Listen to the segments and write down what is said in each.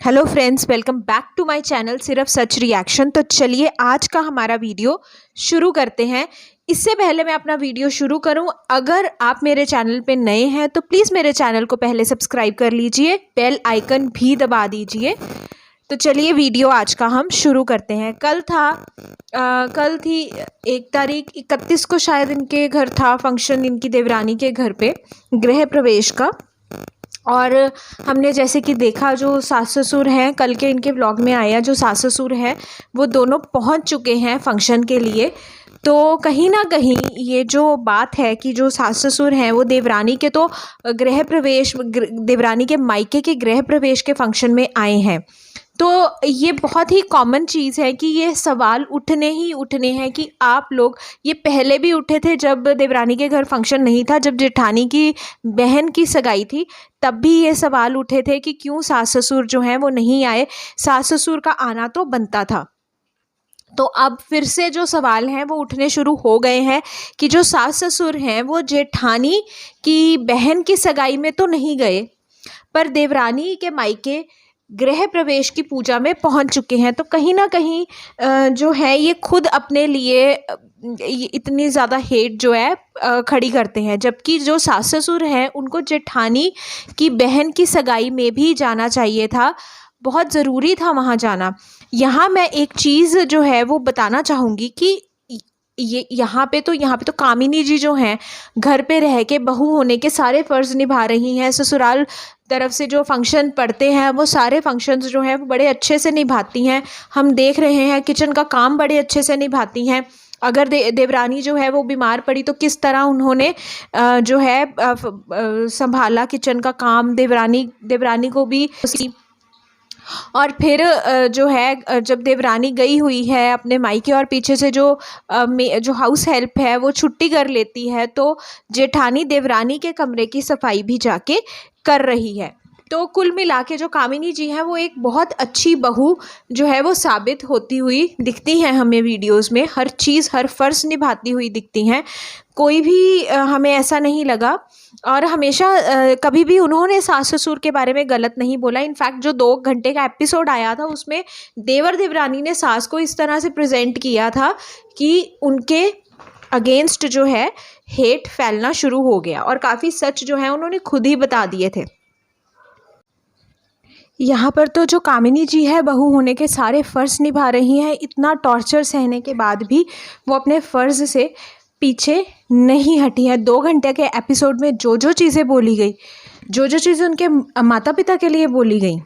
Hello friends, welcome back to my channel सिर्फ सच reaction. तो चलिए आज का हमारा वीडियो शुरू करते हैं। इससे पहले मैं अपना वीडियो शुरू करूं, अगर आप मेरे चैनल पे नए हैं तो प्लीज़ मेरे चैनल को पहले सब्सक्राइब कर लीजिए, बेल आइकन भी दबा दीजिए। तो चलिए वीडियो आज का हम शुरू करते हैं। कल थी 1 तारीख, 31 को शायद इनके घर था फंक्शन, इनकी देवरानी के घर पे गृह प्रवेश का। और हमने जैसे कि देखा, जो सास ससुर हैं, कल के इनके व्लॉग में आया, जो सास ससुर हैं वो दोनों पहुंच चुके हैं फंक्शन के लिए। तो कहीं ना कहीं ये जो बात है कि जो सास ससुर हैं वो देवरानी के तो देवरानी के मायके के गृह प्रवेश के फंक्शन में आए हैं। तो ये बहुत ही कॉमन चीज़ है कि ये सवाल उठने ही उठने हैं कि आप लोग, ये पहले भी उठे थे जब देवरानी के घर फंक्शन नहीं था, जब जेठानी की बहन की सगाई थी तब भी ये सवाल उठे थे कि क्यों सास ससुर जो हैं वो नहीं आए। सास ससुर का आना तो बनता था। तो अब फिर से जो सवाल हैं वो उठने शुरू हो गए हैं कि जो सास ससुर हैं वो जेठानी की बहन की सगाई में तो नहीं गए, पर देवरानी के मायके गृह प्रवेश की पूजा में पहुंच चुके हैं। तो कहीं ना कहीं जो है ये खुद अपने लिए इतनी ज़्यादा हेट जो है खड़ी करते हैं, जबकि जो सास ससुर हैं उनको जेठानी की बहन की सगाई में भी जाना चाहिए था, बहुत ज़रूरी था वहाँ जाना। यहाँ मैं एक चीज़ जो है वो बताना चाहूँगी कि ये यहाँ पे तो कामिनी जी जो हैं घर पे रह के बहू होने के सारे फ़र्ज़ निभा रही हैं। ससुराल तरफ से जो फंक्शन पड़ते हैं वो सारे फंक्शंस जो हैं वो बड़े अच्छे से निभाती हैं। हम देख रहे हैं किचन का काम बड़े अच्छे से निभाती हैं। अगर देवरानी जो है वो बीमार पड़ी तो किस तरह उन्होंने जो है संभाला किचन का काम, देवरानी को भी। और फिर जो है जब देवरानी गई हुई है अपने मायके और पीछे से जो हाउस हेल्प है वो छुट्टी कर लेती है, तो जेठानी देवरानी के कमरे की सफाई भी जाके कर रही है। तो कुल मिला के जो कामिनी जी हैं वो एक बहुत अच्छी बहू जो है वो साबित होती हुई दिखती हैं हमें वीडियोस में। हर चीज़, हर फ़र्ज़ निभाती हुई दिखती हैं। कोई भी हमें ऐसा नहीं लगा, और हमेशा कभी भी उन्होंने सास ससुर के बारे में गलत नहीं बोला। इनफैक्ट जो 2 घंटे का एपिसोड आया था उसमें देवर देवरानी ने सास को इस तरह से प्रेजेंट किया था कि उनके अगेंस्ट जो है हेट फैलना शुरू हो गया, और काफ़ी सच जो है उन्होंने खुद ही बता दिए थे। यहाँ पर तो जो कामिनी जी है बहू होने के सारे फ़र्ज़ निभा रही हैं। इतना टॉर्चर सहने के बाद भी वो अपने फ़र्ज़ से पीछे नहीं हटी हैं। 2 घंटे के एपिसोड में जो जो चीज़ें बोली गई, जो जो चीज़ें उनके माता पिता के लिए बोली गई,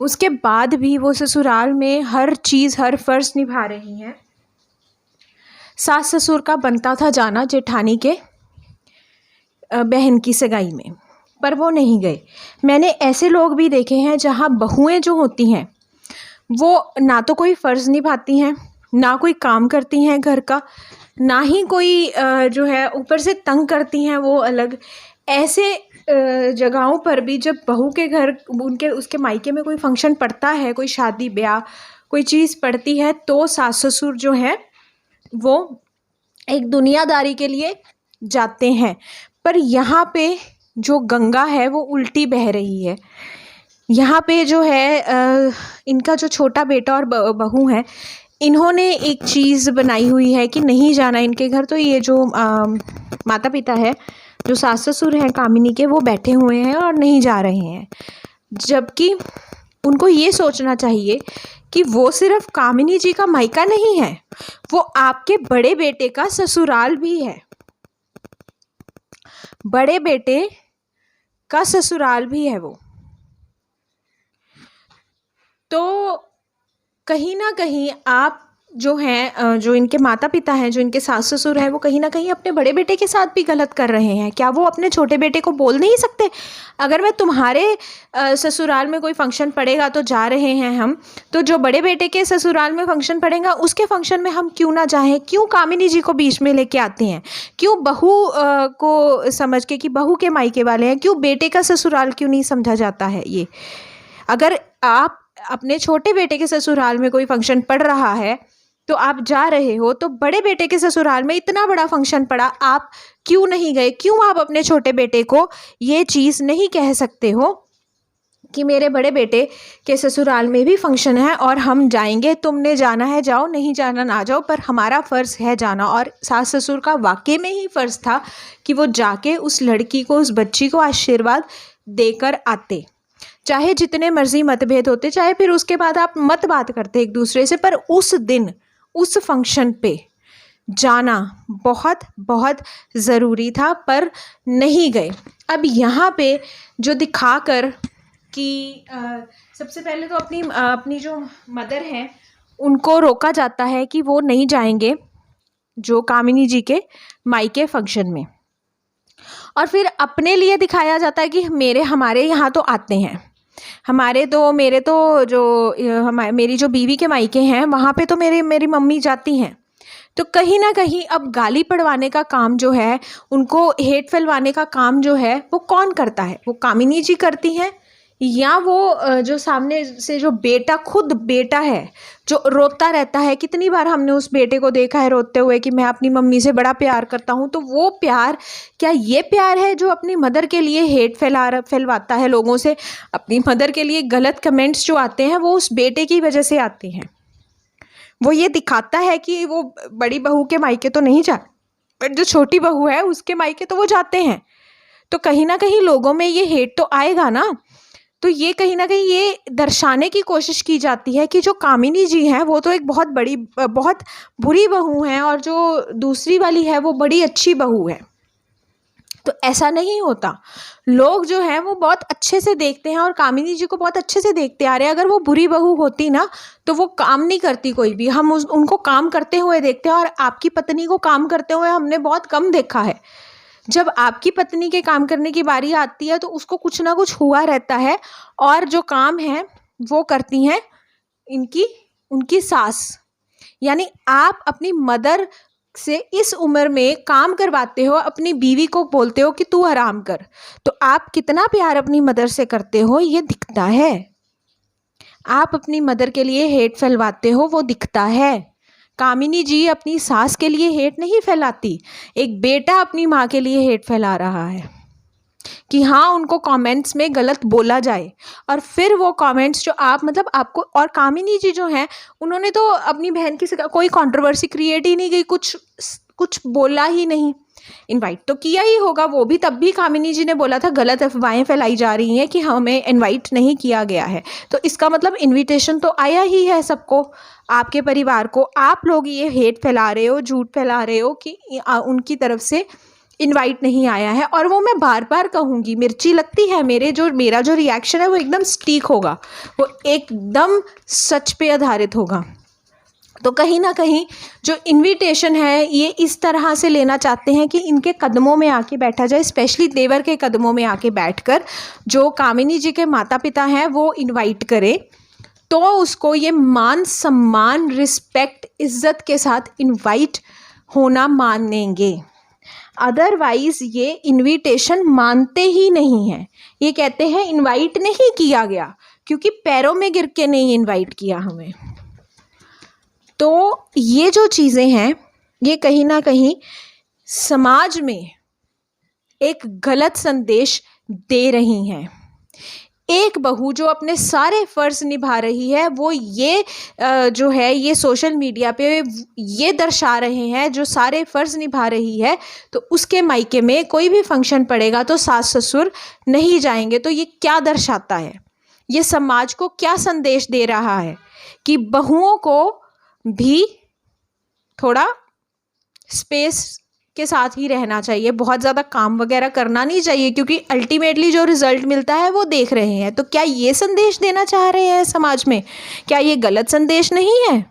उसके बाद भी वो ससुराल में हर चीज़, हर फ़र्ज़ निभा रही हैं। सास ससुर का बनता था जाना जेठानी के बहन की सगाई में, पर वो नहीं गए। मैंने ऐसे लोग भी देखे हैं जहाँ बहुएं जो होती हैं वो ना तो कोई फ़र्ज़ निभाती हैं, ना कोई काम करती हैं घर का, ना ही कोई जो है ऊपर से तंग करती हैं, वो अलग। ऐसे जगहों पर भी जब बहू के घर उसके मायके में कोई फंक्शन पड़ता है, कोई शादी ब्याह कोई चीज़ पड़ती है, तो सास ससुर जो है वो एक दुनियादारी के लिए जाते हैं। पर यहाँ पे जो गंगा है वो उल्टी बह रही है। यहाँ पे जो है इनका जो छोटा बेटा और बहू है, इन्होंने एक चीज़ बनाई हुई है कि नहीं जाना इनके घर। तो ये जो माता पिता है, जो सास ससुर हैं कामिनी के, वो बैठे हुए हैं और नहीं जा रहे हैं, जबकि उनको ये सोचना चाहिए कि वो सिर्फ कामिनी जी का मायका नहीं है, वो आपके बड़े बेटे का ससुराल भी है, बड़े बेटे का ससुराल भी है वो। तो कहीं ना कहीं आप जो हैं, जो इनके माता पिता हैं, जो इनके सास ससुर हैं, वो कहीं ना कहीं अपने बड़े बेटे के साथ भी गलत कर रहे हैं। क्या वो अपने छोटे बेटे को बोल नहीं सकते, अगर मैं तुम्हारे ससुराल में कोई फंक्शन पड़ेगा तो जा रहे हैं हम, तो जो बड़े बेटे के ससुराल में फंक्शन पड़ेगा उसके फंक्शन में हम क्यों ना जाएं? क्यों कामिनी जी को बीच में लेके आते हैं? क्यों बहू को समझ के कि बहू के मायके वाले हैं, क्यों बेटे का ससुराल क्यों नहीं समझा जाता है? ये अगर आप अपने छोटे बेटे के ससुराल में कोई फंक्शन पड़ रहा है तो आप जा रहे हो, तो बड़े बेटे के ससुराल में इतना बड़ा फंक्शन पड़ा, आप क्यों नहीं गए? क्यों आप अपने छोटे बेटे को ये चीज़ नहीं कह सकते हो कि मेरे बड़े बेटे के ससुराल में भी फंक्शन है और हम जाएंगे, तुमने जाना है जाओ, नहीं जाना ना जाओ, पर हमारा फ़र्ज़ है जाना। और सास ससुर का वाकई में ही फ़र्ज़ था कि वो जाके उस लड़की को, उस बच्ची को आशीर्वाद देकर आते। चाहे जितने मर्जी मतभेद होते, चाहे फिर उसके बाद आप मत बात करते एक दूसरे से, पर उस दिन उस फंक्शन पे जाना बहुत बहुत ज़रूरी था, पर नहीं गए। अब यहाँ पे जो दिखाकर कि सबसे पहले तो अपनी जो मदर हैं उनको रोका जाता है कि वो नहीं जाएंगे जो कामिनी जी के मायके फंक्शन में, और फिर अपने लिए दिखाया जाता है कि हमारे यहाँ तो आते हैं, मेरी जो बीवी के मायके हैं वहाँ पे तो मेरी मम्मी जाती हैं। तो कहीं ना कहीं अब गाली पड़वाने का काम जो है, उनको हेट फैलवाने का काम जो है, वो कौन करता है? वो कामिनी जी करती हैं, या वो जो सामने से जो बेटा, खुद बेटा है जो रोता रहता है। कितनी बार हमने उस बेटे को देखा है रोते हुए कि मैं अपनी मम्मी से बड़ा प्यार करता हूँ। तो वो प्यार, क्या ये प्यार है जो अपनी मदर के लिए हेट फैलवाता है लोगों से? अपनी मदर के लिए गलत कमेंट्स जो आते हैं वो उस बेटे की वजह से आते हैं। वो ये दिखाता है कि वो बड़ी बहू के मायके तो नहीं जा, बट जो छोटी बहू है उसके मायके तो वो जाते हैं। तो कहीं ना कहीं लोगों में ये हेट तो आएगा ना। तो ये कहीं ना कहीं ये दर्शाने की कोशिश की जाती है कि जो कामिनी जी हैं वो तो एक बहुत बुरी बहू हैं, और जो दूसरी वाली है वो बड़ी अच्छी बहू है। तो ऐसा नहीं होता। लोग जो हैं वो बहुत अच्छे से देखते हैं और कामिनी जी को बहुत अच्छे से देखते आ रहे हैं। अगर वो बुरी बहू होती ना तो वो काम नहीं करती कोई भी, हम उनको काम करते हुए देखते हैं। और आपकी पत्नी को काम करते हुए हमने बहुत कम देखा है। जब आपकी पत्नी के काम करने की बारी आती है तो उसको कुछ ना कुछ हुआ रहता है, और जो काम है वो करती हैं उनकी सास। यानी आप अपनी मदर से इस उम्र में काम करवाते हो, अपनी बीवी को बोलते हो कि तू आराम कर, तो आप कितना प्यार अपनी मदर से करते हो ये दिखता है। आप अपनी मदर के लिए हेट फैलवाते हो वो दिखता है। कामिनी जी अपनी सास के लिए हेट नहीं फैलाती, एक बेटा अपनी माँ के लिए हेट फैला रहा है कि हाँ उनको कमेंट्स में गलत बोला जाए। और फिर वो कमेंट्स जो आपको, और कामिनी जी जो हैं उन्होंने तो अपनी बहन की कोई कंट्रोवर्सी क्रिएट ही नहीं की, कुछ बोला ही नहीं। इनवाइट तो किया ही होगा, वो भी तब भी कामिनी जी ने बोला था गलत अफवाहें फैलाई जा रही हैं कि हमें इनवाइट नहीं किया गया है। तो इसका मतलब इनविटेशन तो आया ही है सबको, आपके परिवार को। आप लोग ये हेट फैला रहे हो, झूठ फैला रहे हो कि उनकी तरफ से इनवाइट नहीं आया है। और वो मैं बार बार कहूँगी, मिर्ची लगती है, मेरा जो रिएक्शन है वो एकदम सटीक होगा, वो एकदम सच पे आधारित होगा। तो कहीं ना कहीं जो इनविटेशन है ये इस तरह से लेना चाहते हैं कि इनके कदमों में आके बैठा जाए, स्पेशली देवर के कदमों में आके बैठकर जो कामिनी जी के माता पिता हैं वो इनवाइट करें, तो उसको ये मान सम्मान, रिस्पेक्ट, इज़्ज़त के साथ इनवाइट होना मानेंगे। अदरवाइज़ ये इनविटेशन मानते ही नहीं हैं। ये कहते हैं इनवाइट नहीं किया गया, क्योंकि पैरों में गिर के नहीं इनवाइट किया हमें। तो ये जो चीज़ें हैं ये कहीं ना कहीं समाज में एक गलत संदेश दे रही हैं। एक बहू जो अपने सारे फ़र्ज़ निभा रही है वो ये जो है ये सोशल मीडिया पे ये दर्शा रहे हैं जो सारे फ़र्ज़ निभा रही है, तो उसके मायके में कोई भी फंक्शन पड़ेगा तो सास ससुर नहीं जाएंगे। तो ये क्या दर्शाता है? ये समाज को क्या संदेश दे रहा है कि बहुओं को भी थोड़ा स्पेस के साथ ही रहना चाहिए, बहुत ज़्यादा काम वगैरह करना नहीं चाहिए, क्योंकि अल्टीमेटली जो रिज़ल्ट मिलता है वो देख रहे हैं। तो क्या ये संदेश देना चाह रहे हैं समाज में? क्या ये गलत संदेश नहीं है?